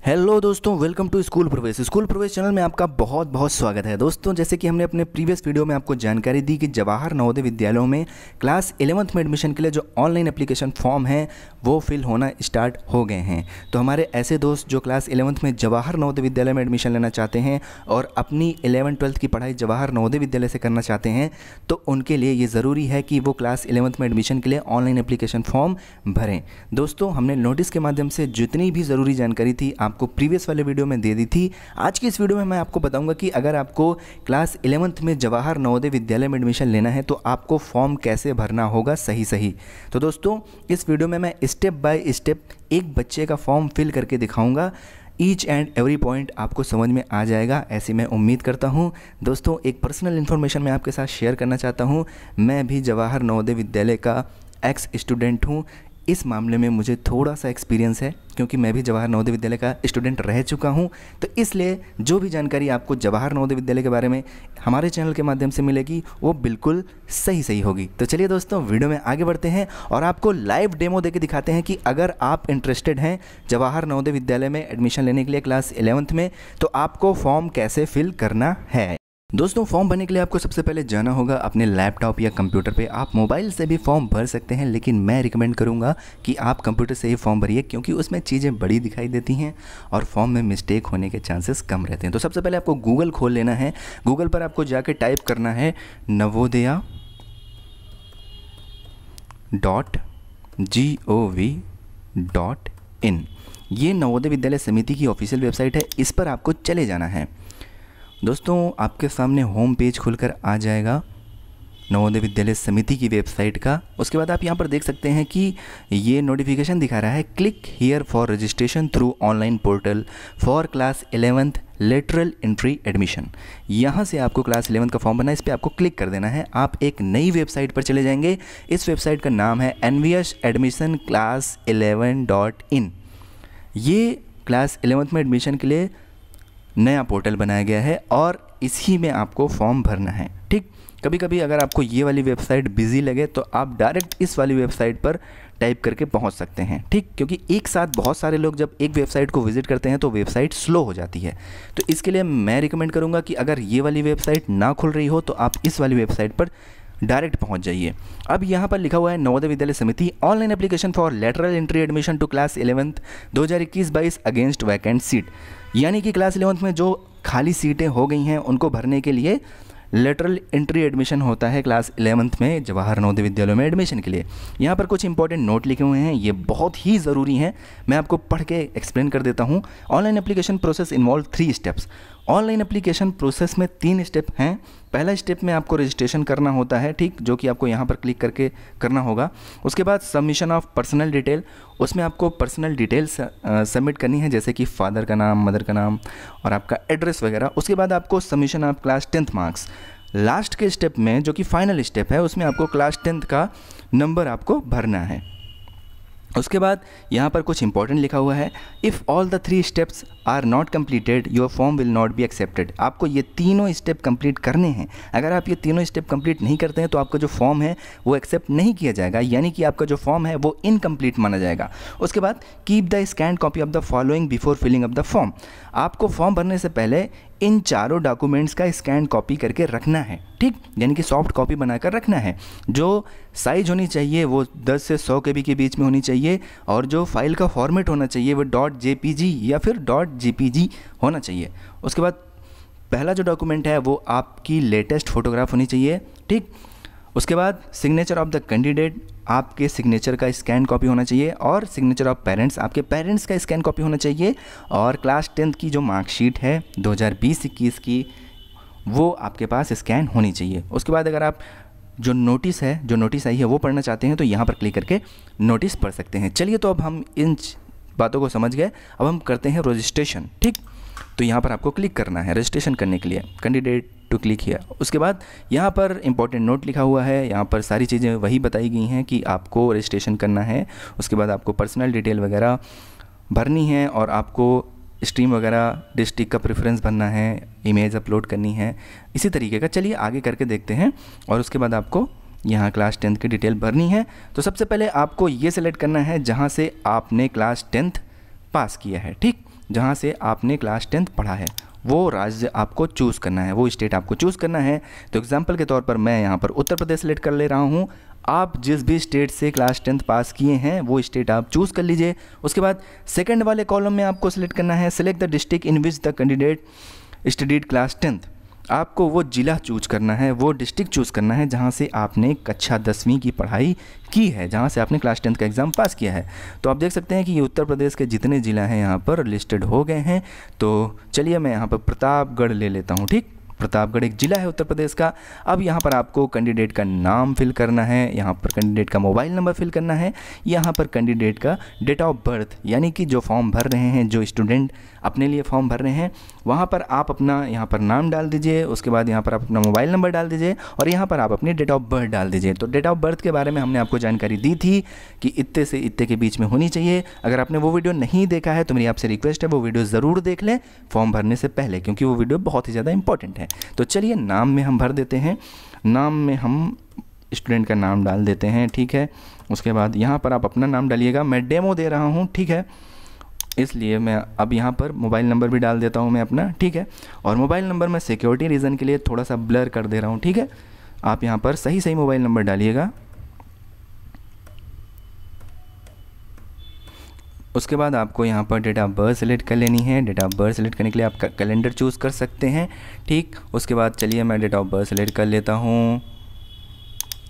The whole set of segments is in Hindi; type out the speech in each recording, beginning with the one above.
हेलो दोस्तों, वेलकम टू स्कूल प्रवेश। स्कूल प्रवेश चैनल में आपका बहुत बहुत स्वागत है। दोस्तों, जैसे कि हमने अपने प्रीवियस वीडियो में आपको जानकारी दी कि जवाहर नवोदय विद्यालयों में क्लास 11th में एडमिशन के लिए जो ऑनलाइन एप्लीकेशन फॉर्म है वो फिल होना स्टार्ट हो गए हैं। तो हमारे ऐसे दोस्त जो क्लास 11th में जवाहर नवोदय विद्यालय में एडमिशन लेना चाहते हैं और अपनी 11th-12th की पढ़ाई जवाहर नवोदय विद्यालय से करना चाहते हैं, तो उनके लिए ये ज़रूरी है कि वो क्लास 11th में एडमिशन के लिए ऑनलाइन एप्लीकेशन फॉर्म भरें। दोस्तों, हमने नोटिस के माध्यम से जितनी भी ज़रूरी जानकारी थी आपको प्रीवियस वाले वीडियो में दे दी थी। आज की इस वीडियो में मैं आपको बताऊंगा कि अगर आपको क्लास 11th में जवाहर नवोदय विद्यालय में एडमिशन लेना है तो आपको फॉर्म कैसे भरना होगा सही। तो दोस्तों, इस वीडियो में मैं स्टेप बाय स्टेप एक बच्चे का फॉर्म फिल करके दिखाऊंगा। ईच एंड एवरी पॉइंट आपको समझ में आ जाएगा, ऐसी मैं उम्मीद करता हूं। दोस्तों, एक पर्सनल इन्फॉर्मेशन मैं आपके साथ शेयर करना चाहता हूं। मैं भी जवाहर नवोदय विद्यालय का एक्स स्टूडेंट हूं। इस मामले में मुझे थोड़ा सा एक्सपीरियंस है क्योंकि मैं भी जवाहर नवोदय विद्यालय का स्टूडेंट रह चुका हूं। तो इसलिए जो भी जानकारी आपको जवाहर नवोदय विद्यालय के बारे में हमारे चैनल के माध्यम से मिलेगी वो बिल्कुल सही होगी। तो चलिए दोस्तों, वीडियो में आगे बढ़ते हैं और आपको लाइव डेमो देके दिखाते हैं कि अगर आप इंटरेस्टेड हैं जवाहर नवोदय विद्यालय में एडमिशन लेने के लिए क्लास 11th में, तो आपको फॉर्म कैसे फिल करना है। दोस्तों, फॉर्म भरने के लिए आपको सबसे पहले जाना होगा अपने लैपटॉप या कंप्यूटर पे। आप मोबाइल से भी फॉर्म भर सकते हैं, लेकिन मैं रिकमेंड करूंगा कि आप कंप्यूटर से ही फॉर्म भरिए क्योंकि उसमें चीज़ें बड़ी दिखाई देती हैं और फॉर्म में मिस्टेक होने के चांसेस कम रहते हैं। तो सबसे पहले आपको गूगल खोल लेना है। गूगल पर आपको जाके टाइप करना है navodaya.gov.in। ये नवोदय विद्यालय समिति की ऑफिशियल वेबसाइट है, इस पर आपको चले जाना है। दोस्तों, आपके सामने होम पेज खुलकर आ जाएगा नवोदय विद्यालय समिति की वेबसाइट का। उसके बाद आप यहाँ पर देख सकते हैं कि ये नोटिफिकेशन दिखा रहा है, click here for registration through online portal for class 11th lateral entry admission. यहाँ से आपको क्लास 11th का फॉर्म भरना है, इस पर आपको क्लिक कर देना है। आप एक नई वेबसाइट पर चले जाएंगे। इस वेबसाइट का नाम है nvsadmissionclass11.in। ये क्लास 11th में एडमिशन के लिए नया पोर्टल बनाया गया है और इसी में आपको फॉर्म भरना है। ठीक, कभी कभी अगर आपको ये वाली वेबसाइट बिजी लगे तो आप डायरेक्ट इस वाली वेबसाइट पर टाइप करके पहुंच सकते हैं। ठीक, क्योंकि एक साथ बहुत सारे लोग जब एक वेबसाइट को विजिट करते हैं तो वेबसाइट स्लो हो जाती है। तो इसके लिए मैं रिकमेंड करूंगा कि अगर ये वाली वेबसाइट ना खुल रही हो तो आप इस वाली वेबसाइट पर डायरेक्ट पहुंच जाइए। अब यहाँ पर लिखा हुआ है Navodaya Vidyalaya Samiti online application for lateral entry admission to class 11th 2021-22 against vacant seat. यानी कि क्लास 11th में जो खाली सीटें हो गई हैं उनको भरने के लिए लेटरल एंट्री एडमिशन होता है क्लास 11th में जवाहर नवोदय विद्यालयों में एडमिशन के लिए। यहाँ पर कुछ इंपॉर्टेंट नोट लिखे हुए हैं, ये बहुत ही ज़रूरी हैं। मैं आपको पढ़ के एक्सप्लेन कर देता हूँ। Online application process involve 3 steps. Online application process में 3 स्टेप हैं। पहला स्टेप में आपको रजिस्ट्रेशन करना होता है, ठीक, जो कि आपको यहाँ पर क्लिक करके करना होगा। उसके बाद सबमिशन ऑफ पर्सनल डिटेल, उसमें आपको पर्सनल डिटेल्स सबमिट करनी है, जैसे कि फादर का नाम, मदर का नाम और आपका एड्रेस वगैरह। उसके बाद आपको submission of class 10th marks. Last के स्टेप में जो कि फाइनल स्टेप है उसमें आपको क्लास 10th का नंबर आपको भरना है। उसके बाद यहाँ पर कुछ इंपॉर्टेंट लिखा हुआ है, if all the 3 steps are not completed your form will not be accepted. आपको ये तीनों स्टेप कंप्लीट करने हैं। अगर आप ये तीनों स्टेप कंप्लीट नहीं करते हैं तो आपका जो फॉर्म है वो एक्सेप्ट नहीं किया जाएगा, यानी कि आपका जो फॉर्म है वो इनकम्प्लीट माना जाएगा। उसके बाद keep the scan copy of the following before filling of the form. आपको फॉर्म भरने से पहले इन चारों डॉक्यूमेंट्स का स्कैन कॉपी करके रखना है। ठीक, यानी कि सॉफ्ट कॉपी बनाकर रखना है। जो साइज होनी चाहिए वो 10 से 100 KB के बीच में होनी चाहिए और जो फाइल का फॉर्मेट होना चाहिए वो .jpg या फिर .jpg होना चाहिए। उसके बाद पहला जो डॉक्यूमेंट है वो आपकी लेटेस्ट फोटोग्राफ होनी चाहिए। ठीक, उसके बाद सिग्नेचर ऑफ द कैंडिडेट, आपके सिग्नेचर का स्कैन कॉपी होना चाहिए और सिग्नेचर ऑफ पेरेंट्स, आपके पेरेंट्स का स्कैन कॉपी होना चाहिए और क्लास 10th की जो मार्कशीट है 2020-21 की वो आपके पास स्कैन होनी चाहिए। उसके बाद अगर आप जो नोटिस आई है वो पढ़ना चाहते हैं तो यहाँ पर क्लिक करके नोटिस पढ़ सकते हैं। चलिए, तो अब हम इन बातों को समझ गए। अब हम करते हैं रजिस्ट्रेशन। ठीक, तो यहाँ पर आपको क्लिक करना है रजिस्ट्रेशन करने के लिए, कैंडिडेट टू क्लिक हियर। उसके बाद यहाँ पर इंपॉर्टेंट नोट लिखा हुआ है, यहाँ पर सारी चीज़ें वही बताई गई हैं कि आपको रजिस्ट्रेशन करना है। उसके बाद आपको पर्सनल डिटेल वगैरह भरनी है और आपको स्ट्रीम वगैरह डिस्ट्रिक्ट का प्रेफरेंस भरना है, इमेज अपलोड करनी है, इसी तरीके का। चलिए आगे करके देखते हैं। और उसके बाद आपको यहाँ क्लास 10th की डिटेल भरनी है। तो सबसे पहले आपको ये सेलेक्ट करना है जहाँ से आपने क्लास 10th पास किया है। ठीक, जहाँ से आपने क्लास 10th पढ़ा है, वो राज्य आपको चूज़ करना है, वो स्टेट आपको चूज़ करना है। तो एग्जांपल के तौर पर मैं यहाँ पर उत्तर प्रदेश सेलेक्ट कर ले रहा हूँ। आप जिस भी स्टेट से क्लास 10th पास किए हैं वो स्टेट आप चूज़ कर लीजिए। उसके बाद सेकंड वाले कॉलम में आपको सेलेक्ट करना है select the district in which the candidate studied class 10th। आपको वो ज़िला चूज़ करना है, वो डिस्ट्रिक्ट चूज़ करना है जहाँ से आपने कक्षा 10वीं की पढ़ाई की है, जहाँ से आपने क्लास 10th का एग्ज़ाम पास किया है। तो आप देख सकते हैं कि ये उत्तर प्रदेश के जितने ज़िला हैं यहाँ पर लिस्टेड हो गए हैं। तो चलिए मैं यहाँ पर प्रतापगढ़ ले लेता हूँ। ठीक, प्रतापगढ़ एक ज़िला है उत्तर प्रदेश का। अब यहाँ पर आपको कैंडिडेट का नाम फिल करना है, यहाँ पर कैंडिडेट का मोबाइल नंबर फिल करना है, यहाँ पर कैंडिडेट का डेट ऑफ बर्थ, यानी कि जो फॉर्म भर रहे हैं, जो स्टूडेंट अपने लिए फॉर्म भर रहे हैं, वहाँ पर आप अपना यहाँ पर नाम डाल दीजिए। उसके बाद यहाँ पर आप अपना मोबाइल नंबर डाल दीजिए और यहाँ पर आप अपनी डेट ऑफ बर्थ डाल दीजिए। तो डेट ऑफ बर्थ के बारे में हमने आपको जानकारी दी थी कि इतने से इतने के बीच में होनी चाहिए। अगर आपने वो वीडियो नहीं देखा है तो मेरी आपसे रिक्वेस्ट है वो वीडियो ज़रूर देख लें फॉर्म भरने से पहले, क्योंकि वो वीडियो बहुत ही ज़्यादा इंपॉर्टेंट है। तो चलिए नाम में हम भर देते हैं, नाम में हम स्टूडेंट का नाम डाल देते हैं। ठीक है, उसके बाद यहाँ पर आप अपना नाम डालिएगा। मैं डेमो दे रहा हूँ, ठीक है, इसलिए मैं अब यहाँ पर मोबाइल नंबर भी डाल देता हूँ मैं अपना। ठीक है, और मोबाइल नंबर मैं सिक्योरिटी रीज़न के लिए थोड़ा सा ब्लर कर दे रहा हूँ। ठीक है, आप यहाँ पर सही मोबाइल नंबर डालिएगा। उसके बाद आपको यहाँ पर डेट ऑफ बर्थ सेलेक्ट कर लेनी है। डेट ऑफ बर्थ सेलेक्ट करने के लिए आप कैलेंडर चूज़ कर सकते हैं। ठीक, उसके बाद चलिए मैं डेट ऑफ बर्थ सेलेक्ट कर लेता हूँ।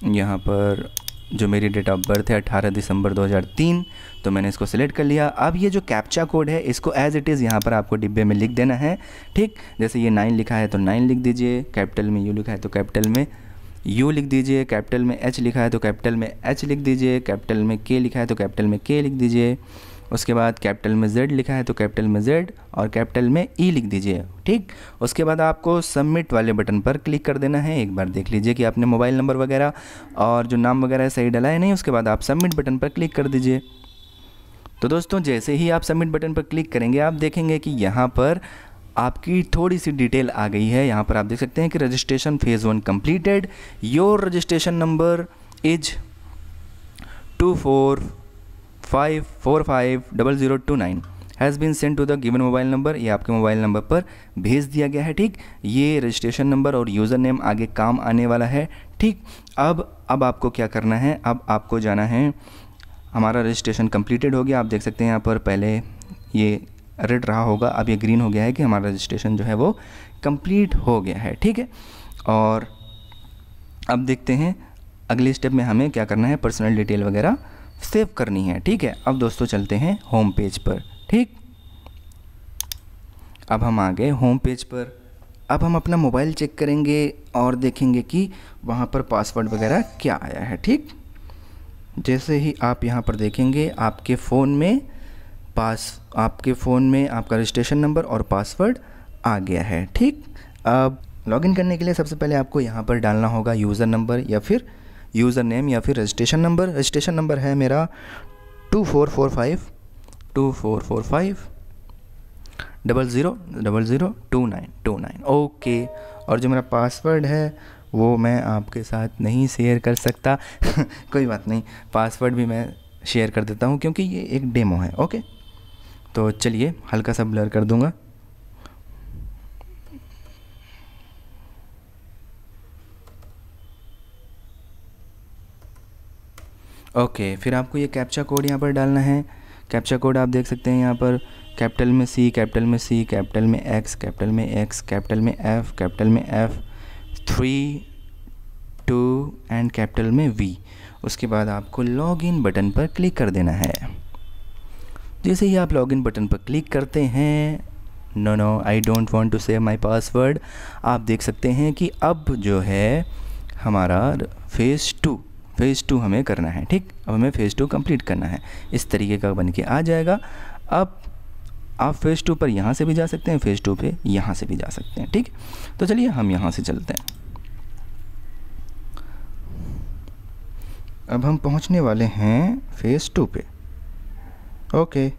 यहाँ पर जो मेरी डेट ऑफ बर्थ है 18 दिसंबर 2003, तो मैंने इसको सेलेक्ट कर लिया। अब ये जो कैप्चा कोड है इसको एज़ इट इज़ यहाँ पर आपको डिब्बे में लिख देना है। ठीक, जैसे ये 9 लिखा है तो 9 लिख दीजिए, कैपिटल में यू लिखा है तो कैपिटल में यू लिख दीजिए, कैपिटल में एच लिखा है तो कैपिटल में एच लिख दीजिए, कैपिटल में के लिखा है तो कैपिटल में के लिख दीजिए। उसके बाद कैपिटल में Z लिखा है तो कैपिटल में Z और कैपिटल में E लिख दीजिए। ठीक, उसके बाद आपको सबमिट वाले बटन पर क्लिक कर देना है। एक बार देख लीजिए कि आपने मोबाइल नंबर वगैरह और जो नाम वगैरह सही डाला है नहीं। उसके बाद आप सबमिट बटन पर क्लिक कर दीजिए। तो दोस्तों जैसे ही आप सबमिट बटन पर क्लिक करेंगे आप देखेंगे कि यहाँ पर आपकी थोड़ी सी डिटेल आ गई है। यहाँ पर आप देख सकते हैं कि registration phase 1 completed, your registration number is 24550029 has been send to the given mobile number. ये आपके मोबाइल नंबर पर भेज दिया गया है। ठीक, ये रजिस्ट्रेशन नंबर और यूज़र नेम आगे काम आने वाला है। ठीक, अब आपको क्या करना है, अब आपको जाना है, हमारा रजिस्ट्रेशन कंप्लीटेड हो गया। आप देख सकते हैं यहाँ पर पहले ये रेड रहा होगा, अब ये ग्रीन हो गया है कि हमारा रजिस्ट्रेशन जो है वो कंप्लीट हो गया है। ठीक है, और अब देखते हैं अगले स्टेप में हमें क्या करना है, पर्सनल डिटेल वगैरह सेव करनी है। ठीक है, अब दोस्तों चलते हैं होम पेज पर। ठीक, अब हम आ गए होम पेज पर। अब हम अपना मोबाइल चेक करेंगे और देखेंगे कि वहाँ पर पासवर्ड वगैरह क्या आया है। ठीक, जैसे ही आप यहाँ पर देखेंगे आपके फ़ोन में आपका रजिस्ट्रेशन नंबर और पासवर्ड आ गया है। ठीक, अब लॉगिन करने के लिए सबसे पहले आपको यहाँ पर डालना होगा यूज़र नंबर या फिर यूज़र नेम या फिर रजिस्ट्रेशन नंबर। रजिस्ट्रेशन नंबर है मेरा 244500002929। ओके, और जो मेरा पासवर्ड है वो मैं आपके साथ नहीं शेयर कर सकता कोई बात नहीं, पासवर्ड भी मैं शेयर कर देता हूँ क्योंकि ये एक डेमो है। ओके, तो चलिए हल्का सा ब्लर कर दूँगा। ओके, फिर आपको ये कैप्चा कोड यहाँ पर डालना है। कैप्चा कोड आप देख सकते हैं यहाँ पर कैपिटल में C, कैपिटल में C, कैपिटल में X, कैपिटल में X, कैपिटल में F, कैपिटल में F, 3, 2 एंड कैपिटल में V। उसके बाद आपको लॉगिन बटन पर क्लिक कर देना है। जैसे ही आप लॉगिन बटन पर क्लिक करते हैं, no I don't want to save my password, आप देख सकते हैं कि अब जो है हमारा फेज़ 2 हमें करना है। ठीक, अब हमें फेज़ 2 कंप्लीट करना है। इस तरीके का बन के आ जाएगा। अब आप फेज़ 2 पर यहाँ से भी जा सकते हैं, फेज़ 2 पे यहाँ से भी जा सकते हैं। ठीक, तो चलिए हम यहाँ से चलते हैं। अब हम पहुँचने वाले हैं फेज़ 2 पे। ओके,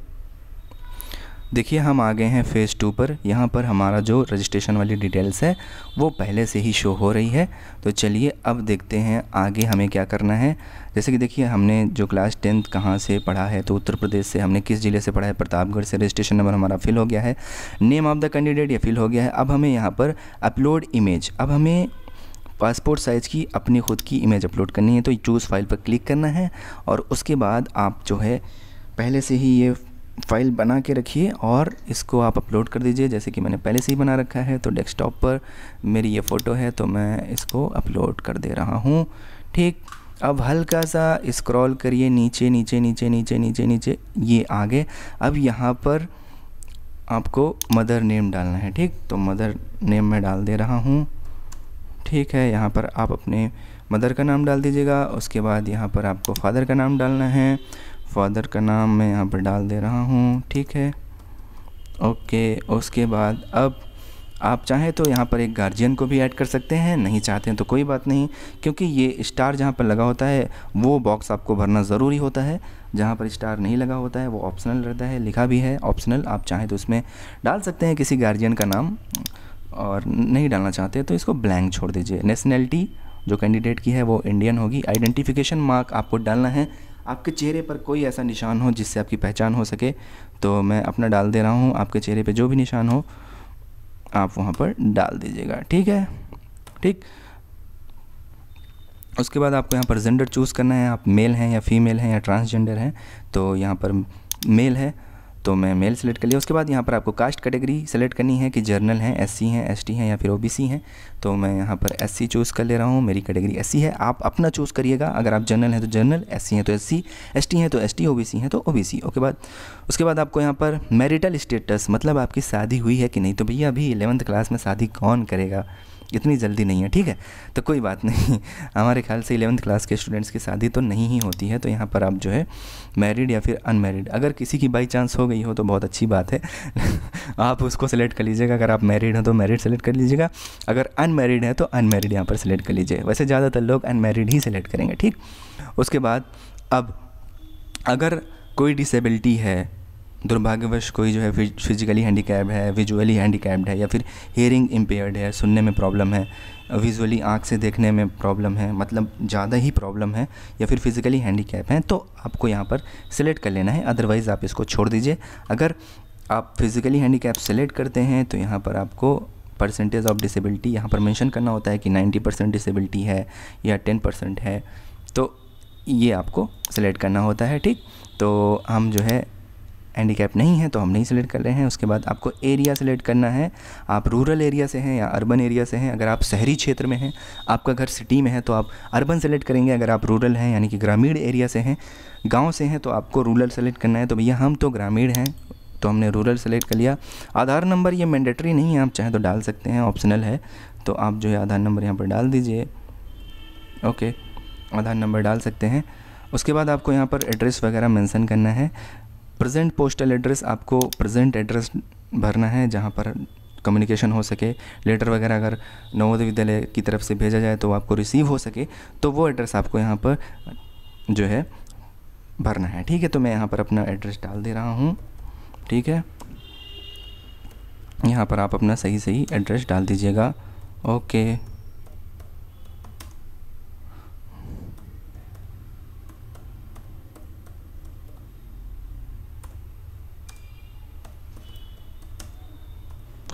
देखिए हम आ गए हैं फ़ेज़ 2 पर। यहाँ पर हमारा जो रजिस्ट्रेशन वाली डिटेल्स है वो पहले से ही शो हो रही है। तो चलिए अब देखते हैं आगे हमें क्या करना है। जैसे कि देखिए हमने जो क्लास 10th कहाँ से पढ़ा है, तो उत्तर प्रदेश से। हमने किस ज़िले से पढ़ा है, प्रतापगढ़ से। रजिस्ट्रेशन नंबर हमारा फिल हो गया है, नेम ऑफ़ द कैंडिडेट ये फिल हो गया है। अब हमें यहाँ पर अपलोड इमेज, अब हमें पासपोर्ट साइज़ की अपनी ख़ुद की इमेज अपलोड करनी है। तो चूज़ फाइल पर क्लिक करना है और उसके बाद आप जो है पहले से ही ये फ़ाइल बना के रखिए और इसको आप अपलोड कर दीजिए। जैसे कि मैंने पहले से ही बना रखा है, तो डेस्कटॉप पर मेरी ये फ़ोटो है, तो मैं इसको अपलोड कर दे रहा हूँ। ठीक, अब हल्का सा स्क्रॉल करिए नीचे नीचे नीचे नीचे नीचे नीचे, ये आगे। अब यहाँ पर आपको मदर नेम डालना है। ठीक, तो मदर नेम मैं डाल दे रहा हूँ। ठीक है, यहाँ पर आप अपने मदर का नाम डाल दीजिएगा। उसके बाद यहाँ पर आपको फादर का नाम डालना है। फादर का नाम मैं यहाँ पर डाल दे रहा हूँ। ठीक है, ओके। उसके बाद अब आप चाहें तो यहाँ पर एक गार्जियन को भी ऐड कर सकते हैं, नहीं चाहते हैं तो कोई बात नहीं, क्योंकि ये स्टार जहाँ पर लगा होता है वो बॉक्स आपको भरना ज़रूरी होता है। जहाँ पर स्टार नहीं लगा होता है वो ऑप्शनल रहता है, लिखा भी है ऑप्शनल। आप चाहें तो उसमें डाल सकते हैं किसी गार्जियन का नाम, और नहीं डालना चाहते तो इसको ब्लैंक छोड़ दीजिए। नेशनैलिटी जो कैंडिडेट की है वो इंडियन होगी। आइडेंटिफिकेशन मार्क आपको डालना है, आपके चेहरे पर कोई ऐसा निशान हो जिससे आपकी पहचान हो सके। तो मैं अपना डाल दे रहा हूँ, आपके चेहरे पे जो भी निशान हो आप वहाँ पर डाल दीजिएगा। ठीक है, ठीक। उसके बाद आपको यहाँ पर जेंडर चूज़ करना है, आप मेल हैं या फीमेल हैं या ट्रांसजेंडर हैं। तो यहाँ पर मेल है तो मैं मेल सेलेक्ट कर लिया। उसके बाद यहाँ पर आपको कास्ट कैटेगरी सेलेक्ट करनी है कि जर्नल हैं, एससी हैं, एसटी हैं या फिर ओबीसी हैं। तो मैं यहाँ पर एससी चूज़ कर ले रहा हूँ, मेरी कैटेगरी एससी है। आप अपना चूज़ करिएगा, अगर आप जर्नल हैं तो जर्नल, एससी हैं तो एससी, एसटी हैं तो एसटी, ओबीसी हैं तो ओबीसी। उसके बाद आपको यहाँ पर मैरिटल स्टेटस, मतलब आपकी शादी हुई है कि नहीं। तो भैया अभी 11th क्लास में शादी कौन करेगा, इतनी जल्दी नहीं है। ठीक है, तो कोई बात नहीं, हमारे ख्याल से 11th क्लास के स्टूडेंट्स की शादी तो नहीं ही होती है। तो यहाँ पर आप जो है मैरिड या फिर अनमैरिड, अगर किसी की बाई चांस हो गई हो तो बहुत अच्छी बात है आप उसको सेलेक्ट कर लीजिएगा। अगर आप मैरिड हैं तो मैरिड सेलेक्ट कर लीजिएगा, अगर अनमैरिड है तो अनमैरिड यहाँ पर सेलेक्ट कर लीजिए। वैसे ज़्यादातर लोग अनमैरिड ही सेलेक्ट करेंगे। ठीक, उसके बाद अब अगर कोई डिसेबिलिटी है, दुर्भाग्यवश कोई जो है फिजिकली हैंडीकैप्ड है, विजुअली हैंडीकैप्ड है, या फिर हियरिंग इम्पेयर्ड है, सुनने में प्रॉब्लम है, विजुअली आँख से देखने में प्रॉब्लम है, मतलब ज़्यादा ही प्रॉब्लम है, या फिर फिजिकली हैंडीकैप हैं, तो आपको यहाँ पर सिलेक्ट कर लेना है। अदरवाइज़ आप इसको छोड़ दीजिए। अगर आप फिजिकली हैंडीकैप सेलेक्ट करते हैं तो यहाँ पर आपको परसेंटेज ऑफ डिसेबिलिटी यहाँ पर मेंशन करना होता है कि 90% डिसेबिलिटी है या 10% है, तो ये आपको सेलेक्ट करना होता है। ठीक, तो हम जो है हैंडीकैप नहीं है तो हम नहीं सेलेक्ट कर रहे हैं। उसके बाद आपको एरिया सेलेक्ट करना है, आप रूरल एरिया से हैं या अर्बन एरिया से हैं। अगर आप शहरी क्षेत्र में हैं, आपका घर सिटी में है, तो आप अर्बन सेलेक्ट करेंगे। अगर आप रूरल हैं यानी कि ग्रामीण एरिया से हैं, गांव से हैं, तो आपको रूरल सेलेक्ट करना है। तो भैया हम तो ग्रामीण हैं तो हमने रूरल सेलेक्ट कर लिया। आधार नंबर ये मैंडेटरी नहीं है, आप चाहें तो डाल सकते हैं, ऑप्शनल है। तो आप जो है आधार नंबर यहाँ पर डाल दीजिए। ओके, आधार नंबर डाल सकते हैं। उसके बाद आपको यहाँ पर एड्रेस वगैरह मेंशन करना है। प्रेजेंट पोस्टल एड्रेस, आपको प्रेजेंट एड्रेस भरना है जहाँ पर कम्युनिकेशन हो सके। लेटर वगैरह अगर नवोदय विद्यालय की तरफ से भेजा जाए तो आपको रिसीव हो सके, तो वो एड्रेस आपको यहाँ पर जो है भरना है। ठीक है, तो मैं यहाँ पर अपना एड्रेस डाल दे रहा हूँ। ठीक है, यहाँ पर आप अपना सही एड्रेस डाल दीजिएगा। ओके,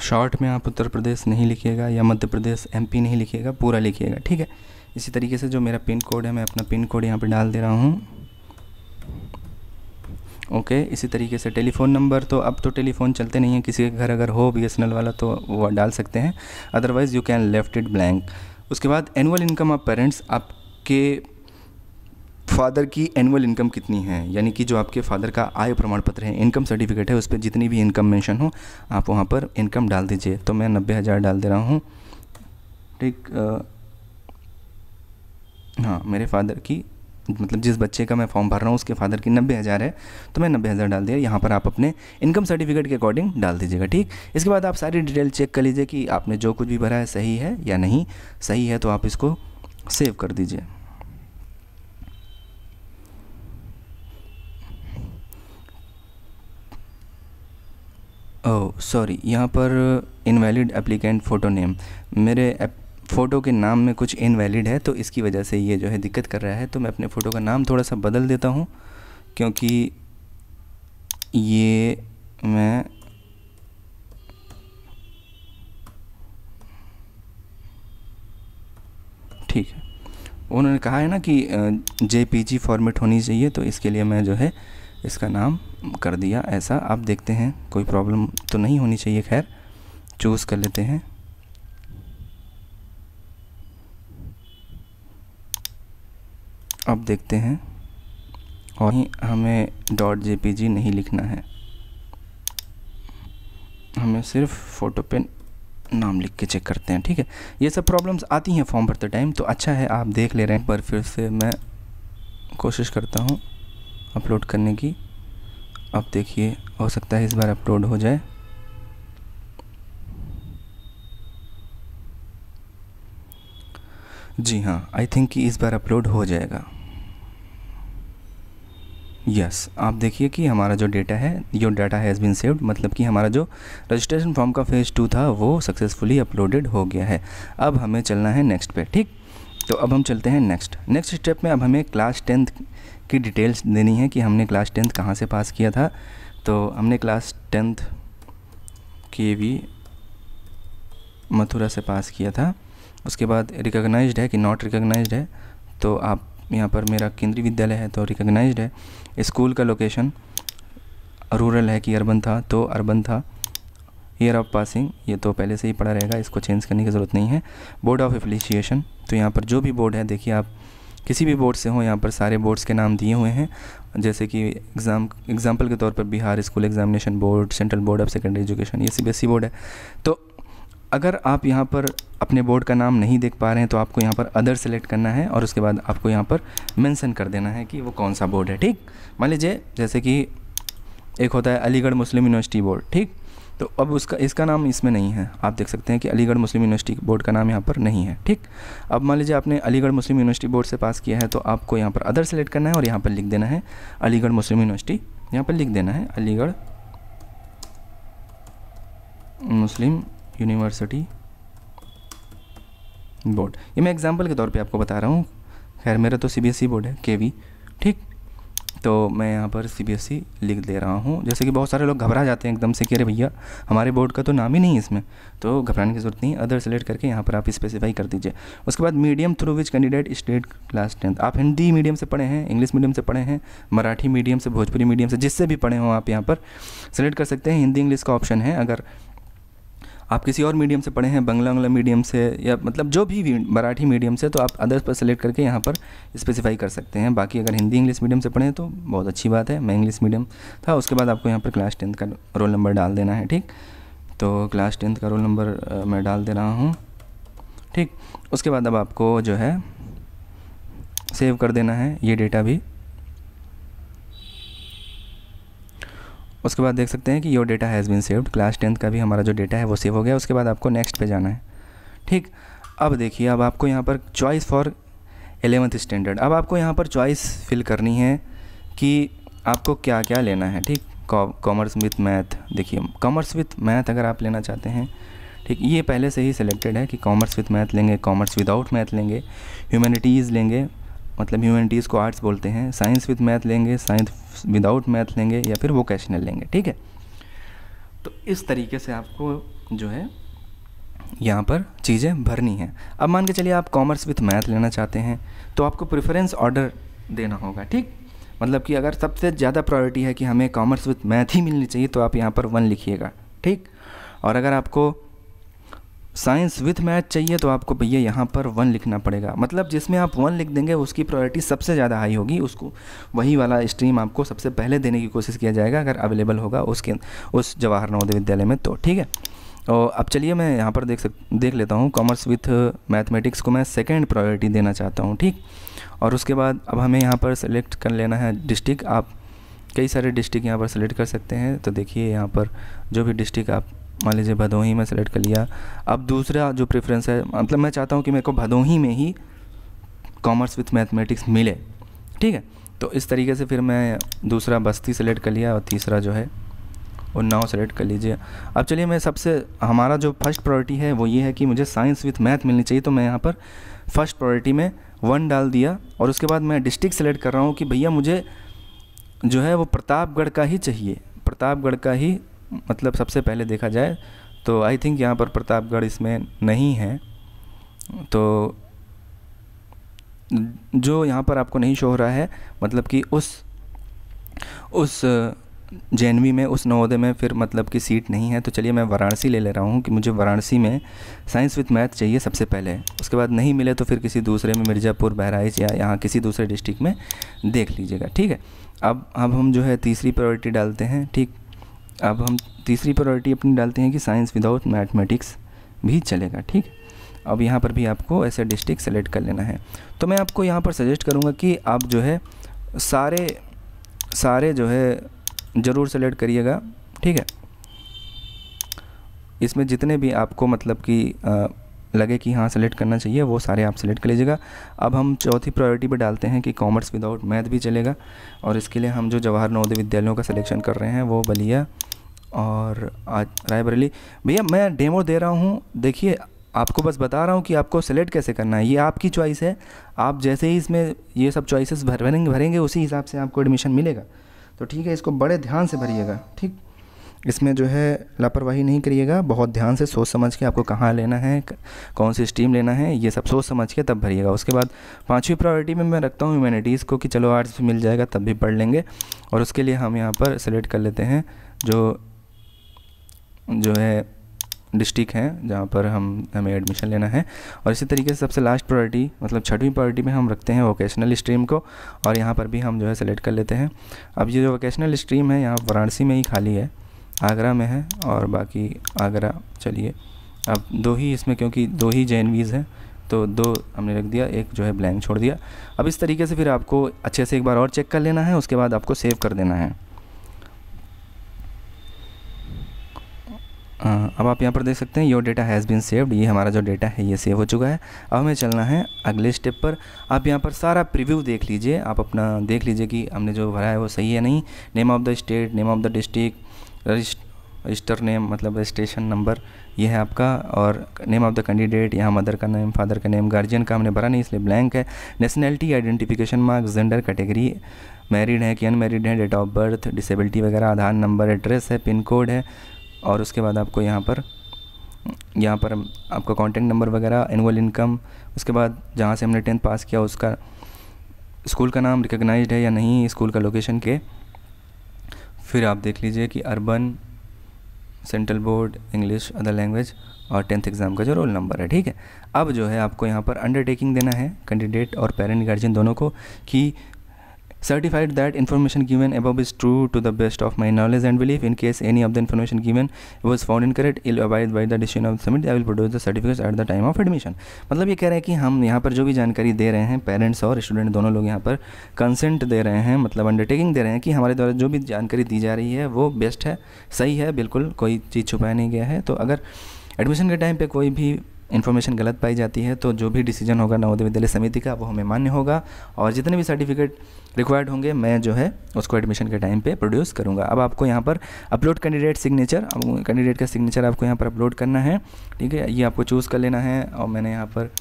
शॉर्ट में आप उत्तर प्रदेश नहीं लिखिएगा या मध्य प्रदेश एमपी नहीं लिखिएगा, पूरा लिखिएगा। ठीक है, इसी तरीके से जो मेरा पिन कोड है मैं अपना पिन कोड यहाँ पर डाल दे रहा हूँ। ओके, इसी तरीके से टेलीफ़ोन नंबर, तो अब तो टेलीफ़ोन चलते नहीं हैं, किसी के घर अगर हो बीएसएनएल वाला तो वो डाल सकते हैं, otherwise you can left it blank. उसके बाद एनुअल इनकम ऑफ पेरेंट्स, आपके फादर की एनुअल इनकम कितनी है, यानी कि जो आपके फादर का आय प्रमाण पत्र है, इनकम सर्टिफिकेट है, उस पर जितनी भी इनकम मेंशन हो आप वहाँ पर इनकम डाल दीजिए। तो मैं 90,000 डाल दे रहा हूँ। ठीक, हाँ, मेरे फादर की, मतलब जिस बच्चे का मैं फॉर्म भर रहा हूँ उसके फादर की 90,000 है, तो मैं 90,000 डाल दिया। यहाँ पर आप अपने इनकम सर्टिफिकेट के अकॉर्डिंग डाल दीजिएगा। ठीक, इसके बाद आप सारी डिटेल चेक कर लीजिए कि आपने जो कुछ भी भरा है सही है या नहीं। सही है तो आप इसको सेव कर दीजिए। ओह सॉरी, यहाँ पर इनवैलिड एप्लीकेंट फ़ोटो नेम, मेरे फ़ोटो के नाम में कुछ इनवैलिड है, तो इसकी वजह से ये जो है दिक्कत कर रहा है। तो मैं अपने फ़ोटो का नाम थोड़ा सा बदल देता हूँ, क्योंकि ये मैं ठीक है, उन्होंने कहा है ना कि JPG फॉर्मेट होनी चाहिए, तो इसके लिए मैं जो है इसका नाम कर दिया ऐसा। आप देखते हैं कोई प्रॉब्लम तो नहीं होनी चाहिए। खैर चूज़ कर लेते हैं। अब देखते हैं, और हमें .jpg नहीं लिखना है, हमें सिर्फ फ़ोटो पे नाम लिख के चेक करते हैं। ठीक है, ये सब प्रॉब्लम्स आती हैं फॉर्म भरते टाइम, तो अच्छा है आप देख ले रहे हैं। पर फिर से मैं कोशिश करता हूँ अपलोड करने की। अब देखिए, हो सकता है इस बार अपलोड हो जाए। जी हाँ, आई थिंक कि इस बार अपलोड हो जाएगा। यस, आप देखिए कि हमारा जो डेटा है, your data has been saved, मतलब कि हमारा जो रजिस्ट्रेशन फॉर्म का फेज़ 2 था वो सक्सेसफुली अपलोडेड हो गया है। अब हमें चलना है नेक्स्ट पे। ठीक, तो अब हम चलते हैं नेक्स्ट स्टेप में। अब हमें क्लास 10th की डिटेल्स देनी है कि हमने क्लास 10th कहाँ से पास किया था। तो हमने क्लास 10th KV मथुरा से पास किया था। उसके बाद रिकॉग्नाइज्ड है कि नॉट रिकॉग्नाइज्ड है, तो आप यहाँ पर मेरा केंद्रीय विद्यालय है तो रिकॉग्नाइज्ड है। स्कूल का लोकेशन रूरल है कि अर्बन था, तो अर्बन था। ईयर ऑफ पासिंग ये तो पहले से ही पड़ा रहेगा, इसको चेंज करने की ज़रूरत नहीं है। बोर्ड ऑफ एफिलिएशन, तो यहाँ पर जो भी बोर्ड है, देखिए आप किसी भी बोर्ड से हो, यहाँ पर सारे बोर्ड्स के नाम दिए हुए हैं। जैसे कि एग्जाम्पल के तौर पर Bihar school examination board, central board of secondary education, ये CBSE बोर्ड है। तो अगर आप यहाँ पर अपने बोर्ड का नाम नहीं देख पा रहे हैं तो आपको यहाँ पर अदर सेलेक्ट करना है, और उसके बाद आपको यहाँ पर मेंशन कर देना है कि वो कौन सा बोर्ड है। ठीक, मान लीजिए जैसे कि एक होता है अलीगढ़ मुस्लिम यूनिवर्सिटी बोर्ड। ठीक, तो अब इसका नाम इसमें नहीं है। आप देख सकते हैं कि अलीगढ़ मुस्लिम यूनिवर्सिटी बोर्ड का नाम यहाँ पर नहीं है। ठीक, अब मान लीजिए आपने अलीगढ़ मुस्लिम यूनिवर्सिटी बोर्ड से पास किया है, तो आपको यहाँ पर अदर सेलेक्ट करना है और यहाँ पर लिख देना है अलीगढ़ मुस्लिम यूनिवर्सिटी। यहाँ पर लिख देना है अलीगढ़ मुस्लिम यूनिवर्सिटी बोर्ड। ये मैं एग्जांपल के तौर पे आपको बता रहा हूँ। खैर मेरा तो CBSE बोर्ड है KV। ठीक, तो मैं यहाँ पर CBSE लिख दे रहा हूँ। जैसे कि बहुत सारे लोग घबरा जाते हैं एकदम से कि अरे भैया हमारे बोर्ड का तो नाम ही नहीं है इसमें, तो घबराने की ज़रूरत नहीं। अदर सेलेक्ट करके यहाँ पर आप स्पेसिफाई कर दीजिए। उसके बाद medium through which candidate state class 10th, आप हिंदी मीडियम से पढ़े हैं, इंग्लिश मीडियम से पढ़े हैं, मराठी मीडियम से, भोजपुरी मीडियम से, जिससे भी पढ़े हों आप यहाँ पर सेलेक्ट कर सकते हैं। हिंदी इंग्लिश का ऑप्शन है। अगर आप किसी और मीडियम से पढ़े हैं, बांग्ला मीडियम से, या मतलब जो भी मराठी मीडियम से, तो आप अदर्स पर सेलेक्ट करके यहाँ पर स्पेसिफाई कर सकते हैं। बाकी अगर हिंदी इंग्लिश मीडियम से पढ़े हैं तो बहुत अच्छी बात है। मैं इंग्लिश मीडियम था। उसके बाद आपको यहाँ पर क्लास 10th का रोल नंबर डाल देना है। ठीक, तो क्लास 10th का रोल नंबर मैं डाल दे रहा हूँ। ठीक, उसके बाद अब आपको जो है सेव कर देना है ये डेटा भी। उसके बाद देख सकते हैं कि your data has been saved, class 10th का भी हमारा जो डेटा है वो सेव हो गया। उसके बाद आपको नेक्स्ट पे जाना है। ठीक, अब देखिए, अब आपको यहाँ पर चॉइस फॉर 11th स्टैंडर्ड, अब आपको यहाँ पर चॉइस फिल करनी है कि आपको क्या क्या लेना है। ठीक, कॉमर्स विथ मैथ, देखिए कॉमर्स विथ मैथ अगर आप लेना चाहते हैं, ठीक, ये पहले से ही सिलेक्टेड है कि कॉमर्स विथ मैथ लेंगे, कॉमर्स विदाउट मैथ लेंगे, ह्यूमैनिटीज़ लेंगे, मतलब ह्यूमैनिटीज़ को आर्ट्स बोलते हैं, साइंस विथ मैथ लेंगे, साइंस विदाउट मैथ लेंगे, या फिर वोकेशनल लेंगे। ठीक है, तो इस तरीके से आपको जो है यहाँ पर चीज़ें भरनी है। अब मान के चलिए आप कॉमर्स विथ मैथ लेना चाहते हैं तो आपको प्रेफरेंस ऑर्डर देना होगा। ठीक, मतलब कि अगर सबसे ज़्यादा प्रायोरिटी है कि हमें कॉमर्स विथ मैथ ही मिलनी चाहिए तो आप यहाँ पर 1 लिखिएगा। ठीक, और अगर आपको साइंस विथ मैथ चाहिए तो आपको भैया यहाँ पर 1 लिखना पड़ेगा। मतलब जिसमें आप 1 लिख देंगे उसकी प्रायोरिटी सबसे ज़्यादा हाई होगी, उसको वही वाला स्ट्रीम आपको सबसे पहले देने की कोशिश किया जाएगा अगर अवेलेबल होगा उस जवाहर नवोदय विद्यालय में तो। ठीक है, और अब चलिए मैं यहाँ पर देख लेता हूँ। कॉमर्स विथ मैथमेटिक्स को मैं सेकेंड प्रायोरिटी देना चाहता हूँ। ठीक, और उसके बाद अब हमें यहाँ पर सेलेक्ट कर लेना है डिस्ट्रिक्ट। आप कई सारे डिस्ट्रिक्ट यहाँ पर सेलेक्ट कर सकते हैं। तो देखिए यहाँ पर जो भी डिस्ट्रिक्ट आप मान लीजिए भदोही में सेलेक्ट कर लिया। अब दूसरा जो प्रेफरेंस है, मतलब मैं चाहता हूँ कि मेरे को भदोही में ही कॉमर्स विथ मैथमेटिक्स मिले। ठीक है, तो इस तरीके से फिर मैं दूसरा बस्ती सेलेक्ट कर लिया और तीसरा जो है उन्नाव सेलेक्ट कर लीजिए। अब चलिए मैं हमारा जो फर्स्ट प्रायोरिटी है वो ये है कि मुझे साइंस विथ मैथ मिलनी चाहिए, तो मैं यहाँ पर फर्स्ट प्रायोरिटी में 1 डाल दिया। और उसके बाद मैं डिस्ट्रिक्ट सेलेक्ट कर रहा हूँ कि भैया मुझे जो है वो प्रतापगढ़ का ही चाहिए, प्रतापगढ़ का ही, मतलब सबसे पहले देखा जाए तो आई थिंक यहाँ पर प्रतापगढ़ इसमें नहीं है, तो जो यहाँ पर आपको नहीं शो हो रहा है मतलब कि उस जेएनवी में, उस नवोदय में फिर मतलब कि सीट नहीं है। तो चलिए मैं वाराणसी ले रहा हूँ कि मुझे वाराणसी में साइंस विथ मैथ चाहिए सबसे पहले। उसके बाद नहीं मिले तो फिर किसी दूसरे में, मिर्ज़ापुर, बहराइच या यहाँ किसी दूसरे डिस्ट्रिक्ट में देख लीजिएगा, ठीक है। अब हम जो है तीसरी प्रायोरिटी डालते हैं, ठीक। अब हम तीसरी प्रायोरिटी अपनी डालते हैं कि साइंस विदाउट मैथमेटिक्स भी चलेगा, ठीक। अब यहाँ पर भी आपको ऐसे डिस्ट्रिक्ट सेलेक्ट कर लेना है। तो मैं आपको यहाँ पर सजेस्ट करूँगा कि आप जो है सारे जो है ज़रूर सेलेक्ट करिएगा, ठीक है। इसमें जितने भी आपको मतलब कि लगे कि हाँ सेलेक्ट करना चाहिए वो सारे आप सेलेक्ट कर लीजिएगा। अब हम चौथी प्रायोरिटी पे डालते हैं कि कॉमर्स विदाउट मैथ भी चलेगा, और इसके लिए हम जो जवाहर नवोदय विद्यालयों का सिलेक्शन कर रहे हैं वो बलिया और आज रायबरेली। भैया मैं डेमो दे रहा हूँ, देखिए आपको बस बता रहा हूँ कि आपको सेलेक्ट कैसे करना है, ये आपकी चॉइस है। आप जैसे ही इसमें ये सब चॉइसेस भरेंगे उसी हिसाब से आपको एडमिशन मिलेगा। तो ठीक है, इसको बड़े ध्यान से भरिएगा, ठीक। इसमें जो है लापरवाही नहीं करिएगा, बहुत ध्यान से सोच समझ के आपको कहाँ लेना है, कौन सी स्ट्रीम लेना है, ये सब सोच समझ के तब भरिएगा। उसके बाद पांचवी प्रायोरिटी में मैं रखता हूँ ह्यूमैनिटीज़ को कि चलो आर्ट्स मिल जाएगा तब भी पढ़ लेंगे, और उसके लिए हम यहाँ पर सेलेक्ट कर लेते हैं जो है डिस्ट्रिक्ट हैं जहाँ पर हमें एडमिशन लेना है। और इसी तरीके से सबसे लास्ट प्रायोरिटी मतलब छठवीं प्रायोरिटी में हम रखते हैं वोकेशनल स्ट्रीम को, और यहाँ पर भी हम जो है सेलेक्ट कर लेते हैं। अब ये जो वोकेशनल स्ट्रीम है यहाँ वाराणसी में ही खाली है, आगरा में है, और बाकी आगरा, चलिए अब 2 ही इसमें, क्योंकि 2 ही जेएनवीज़ हैं तो 2 हमने रख दिया, एक जो है ब्लैंक छोड़ दिया। अब इस तरीके से फिर आपको अच्छे से एक बार और चेक कर लेना है, उसके बाद आपको सेव कर देना है। अब आप यहाँ पर देख सकते हैं your data has been saved, ये हमारा जो डेटा है ये सेव हो चुका है। अब हमें चलना है अगले स्टेप पर। आप यहाँ पर सारा प्रीव्यू देख लीजिए, आप अपना देख लीजिए कि हमने जो भरा है वो सही है नहीं। Name of the state, name of the district, register name मतलब रजिस्ट्रेशन नंबर ये है आपका, और नेम ऑफ़ द कैंडिडेट, यहाँ मदर का नेम, फादर का नेम, गार्जियन का हमने भरा नहीं इसलिए ब्लैंक है। Nationality, identification mark, gender, category, married है कि अनमैरिड है, डेट ऑफ बर्थ, डिसेबिलिटी वगैरह, आधार नंबर, एड्रेस है, पिन कोड है, और उसके बाद आपको यहाँ पर आपका कॉन्टैक्ट नंबर वगैरह, एनुअल इनकम, उसके बाद जहाँ से हमने 10th पास किया उसका स्कूल का नाम रिकॉग्नाइज्ड है या नहीं, स्कूल का लोकेशन के, फिर आप देख लीजिए कि urban, central board, English, other language, और 10th एग्ज़ाम का जो रोल नंबर है, ठीक है। अब जो है आपको यहाँ पर अंडरटेकिंग देना है कैंडिडेट और पेरेंट गार्जियन दोनों को कि certified that information given above is true to the best of my knowledge and belief. In case any of the information given was found incorrect, I'll abide by the decision of the submit. I will produce the certificates at the time of admission. मतलब ये कह रहे हैं कि हम यहाँ पर जो भी जानकारी दे रहे हैं, पेरेंट्स और स्टूडेंट दोनों लोग यहाँ पर कंसेंट दे रहे हैं, मतलब अंडरटेकिंग दे रहे हैं कि हमारे द्वारा जो भी जानकारी दी जा रही है वो बेस्ट है, सही है, बिल्कुल कोई चीज़ छुपाया नहीं गया है। तो अगर एडमिशन के टाइम पे कोई भी इन्फॉर्मेशन गलत पाई जाती है तो जो भी डिसीजन होगा नवोदय विद्यालय समिति का वो हमें मान्य होगा, और जितने भी सर्टिफिकेट रिक्वायर्ड होंगे मैं जो है उसको एडमिशन के टाइम पे प्रोड्यूस करूँगा। अब आपको यहाँ पर अपलोड कैंडिडेट सिग्नेचर, कैंडिडेट का सिग्नेचर आपको यहाँ पर अपलोड करना है, ठीक है। ये आपको चूज़ कर लेना है, और मैंने यहाँ पर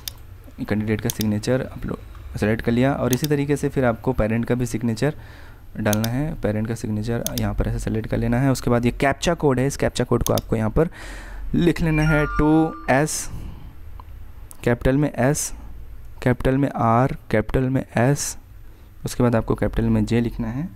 कैंडिडेट का सिग्नेचर अपलोड सेलेक्ट कर लिया। और इसी तरीके से फिर आपको पेरेंट का भी सिग्नेचर डालना है, पेरेंट का सिग्नेचर यहाँ पर ऐसे सेलेक्ट कर लेना है। उसके बाद ये कैप्चा कोड है, इस कैप्चा कोड को आपको यहाँ पर लिख लेना है, 2S, कैपिटल में S, कैपिटल में R, कैपिटल में S, उसके बाद आपको कैपिटल में J लिखना है।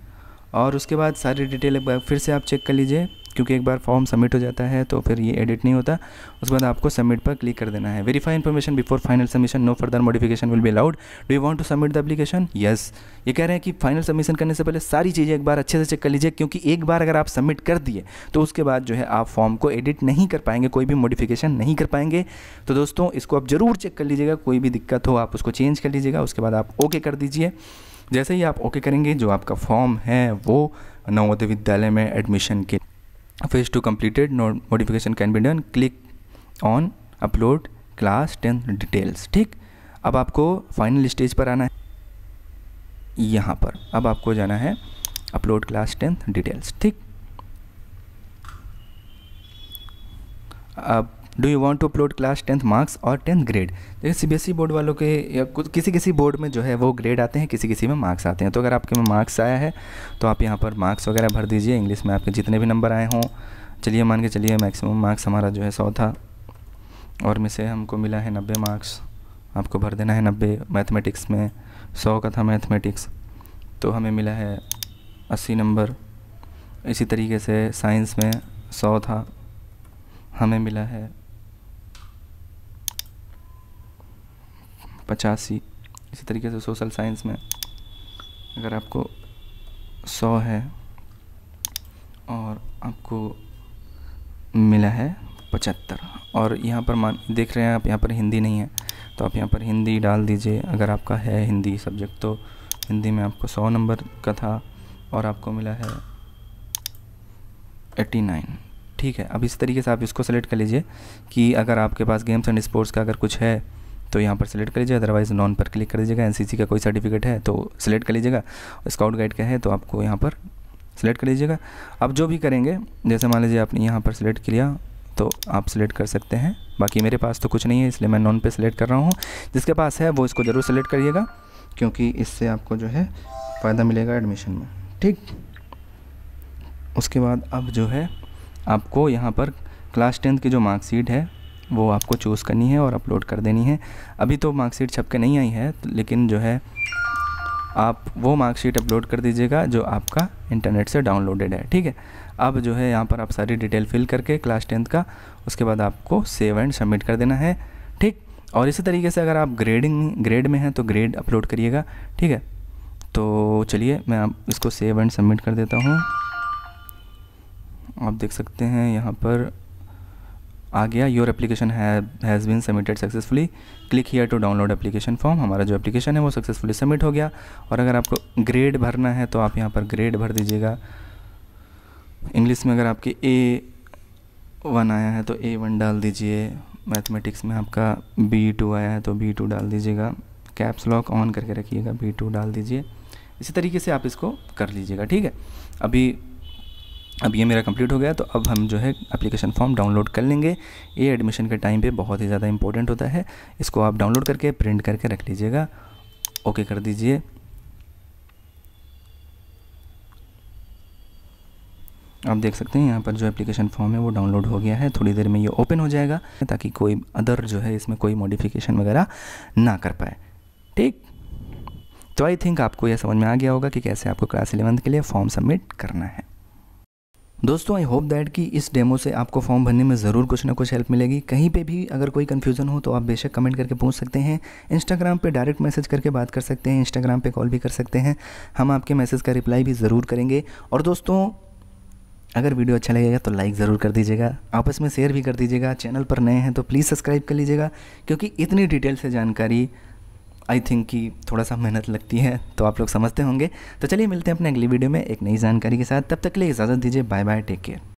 और उसके बाद सारी डिटेल एक बार फिर से आप चेक कर लीजिए, क्योंकि एक बार फॉर्म सबमिट हो जाता है तो फिर ये एडिट नहीं होता। उसके बाद आपको सबमिट पर क्लिक कर देना है। Verify information before final submission, no further modification will be allowed, do you want to submit the application, yes. ये कह रहे हैं कि फाइनल सबमिशन करने से पहले सारी चीज़ें एक बार अच्छे से चेक कर लीजिए, क्योंकि एक बार अगर आप सबमिट कर दिए तो उसके बाद जो है आप फॉर्म को एडिट नहीं कर पाएंगे, कोई भी मॉडिफिकेशन नहीं कर पाएंगे। तो दोस्तों इसको आप ज़रूर चेक कर लीजिएगा, कोई भी दिक्कत हो आप उसको चेंज कर लीजिएगा। उसके बाद आप ओके कर दीजिए। जैसे ही आप ओके करेंगे जो आपका फॉर्म है वो नवोदय विद्यालय में एडमिशन के phase 2 completed, no modification can be done, click on upload class 10 details, ठीक। अब आपको फाइनल स्टेज पर आना है, यहाँ पर अब आपको जाना है अपलोड क्लास 10 डिटेल्स, ठीक। अब do you want to upload class 10th marks और 10th ग्रेड। जैसे सीबीएसई बोर्ड वालों के या किसी किसी बोर्ड में जो है वो ग्रेड आते हैं, किसी किसी में मार्क्स आते हैं। तो अगर आपके में मार्क्स आया है तो आप यहाँ पर मार्क्स वगैरह भर दीजिए। इंग्लिश में आपके जितने भी नंबर आए हों, चलिए मान के चलिए मैक्सिमम मार्क्स हमारा जो है 100 था और में से हमको मिला है 90 मार्क्स, आपको भर देना है 90। मैथमेटिक्स में 100 का था मैथमेटिक्स, तो हमें मिला है 80 नंबर। इसी तरीके से साइंस में 100 था, हमें मिला है 85। इसी तरीके से सोशल साइंस में अगर आपको 100 है और आपको मिला है 75। और यहाँ पर मान देख रहे हैं आप, यहाँ पर हिंदी नहीं है तो आप यहाँ पर हिंदी डाल दीजिए। अगर आपका है हिंदी सब्जेक्ट तो हिंदी में आपको 100 नंबर का था और आपको मिला है 89। ठीक है, अब इस तरीके से आप इसको सेलेक्ट कर लीजिए कि अगर आपके पास गेम्स एंड स्पोर्ट्स का अगर कुछ है तो यहाँ पर सेलेक्ट कर लीजिए, अदरवाइज़ नॉन पर क्लिक कर दीजिएगा। एनसीसी का कोई सर्टिफिकेट है तो सिलेक्ट कर लीजिएगा, स्काउट गाइड का है तो आपको यहाँ पर सिलेक्ट कर लीजिएगा। अब जो भी करेंगे, जैसे मान लीजिए आपने यहाँ पर सिलेक्ट किया तो आप सिलेक्ट कर सकते हैं। बाकी मेरे पास तो कुछ नहीं है इसलिए मैं नॉन पे सिलेक्ट कर रहा हूँ। जिसके पास है वो इसको ज़रूर सेलेक्ट करिएगा क्योंकि इससे आपको जो है फ़ायदा मिलेगा एडमिशन में। ठीक, उसके बाद अब जो है आपको यहाँ पर क्लास 10th की जो मार्कशीट है वो आपको चूज़ करनी है और अपलोड कर देनी है। अभी तो मार्कशीट छप के नहीं आई है लेकिन जो है आप वो मार्कशीट अपलोड कर दीजिएगा जो आपका इंटरनेट से डाउनलोडेड है। ठीक है, अब जो है यहाँ पर आप सारी डिटेल फिल करके क्लास 10th का, उसके बाद आपको सेव एंड सबमिट कर देना है। ठीक, और इसी तरीके से अगर आप ग्रेड में हैं तो ग्रेड अपलोड करिएगा। ठीक है, तो चलिए मैं आप इसको सेव एंड सबमिट कर देता हूँ। आप देख सकते हैं यहाँ पर आ गया, your application has been submitted successfully, click here to download application form. हमारा जो एप्लीकेशन है वो सक्सेसफुली सबमिट हो गया। और अगर आपको ग्रेड भरना है तो आप यहाँ पर ग्रेड भर दीजिएगा। इंग्लिश में अगर आपके A1 आया है तो A1 डाल दीजिए। मैथमेटिक्स में आपका B2 आया है तो B2 डाल दीजिएगा। कैप्स लॉक ऑन करके रखिएगा, B2 डाल दीजिए। इसी तरीके से आप इसको कर लीजिएगा। ठीक है, अब ये मेरा कंप्लीट हो गया तो अब हम जो है एप्लीकेशन फॉर्म डाउनलोड कर लेंगे। ये एडमिशन के टाइम पे बहुत ही ज़्यादा इंपॉर्टेंट होता है। इसको आप डाउनलोड करके प्रिंट करके रख लीजिएगा। ओके कर दीजिए। आप देख सकते हैं यहाँ पर जो एप्लीकेशन फॉर्म है वो डाउनलोड हो गया है। थोड़ी देर में ये ओपन हो जाएगा ताकि कोई अदर जो है इसमें कोई मॉडिफिकेशन वगैरह ना कर पाए। ठीक, तो आई थिंक आपको यह समझ में आ गया होगा कि कैसे आपको क्लास 11th के लिए फॉर्म सबमिट करना है। दोस्तों आई होप दैट कि इस डेमो से आपको फॉर्म भरने में ज़रूर कुछ ना कुछ हेल्प मिलेगी। कहीं पे भी अगर कोई कन्फ्यूज़न हो तो आप बेशक कमेंट करके पूछ सकते हैं। इंस्टाग्राम पे डायरेक्ट मैसेज करके बात कर सकते हैं, इंस्टाग्राम पे कॉल भी कर सकते हैं। हम आपके मैसेज का रिप्लाई भी ज़रूर करेंगे। और दोस्तों अगर वीडियो अच्छा लगेगा तो लाइक ज़रूर कर दीजिएगा, आपस में शेयर भी कर दीजिएगा। चैनल पर नए हैं तो प्लीज़ सब्सक्राइब कर लीजिएगा क्योंकि इतनी डिटेल से जानकारी आई थिंक कि थोड़ा सा मेहनत लगती है तो आप लोग समझते होंगे। तो चलिए मिलते हैं अपने अगली वीडियो में एक नई जानकारी के साथ। तब तक के लिए इजाज़त दीजिए। Bye bye, take care.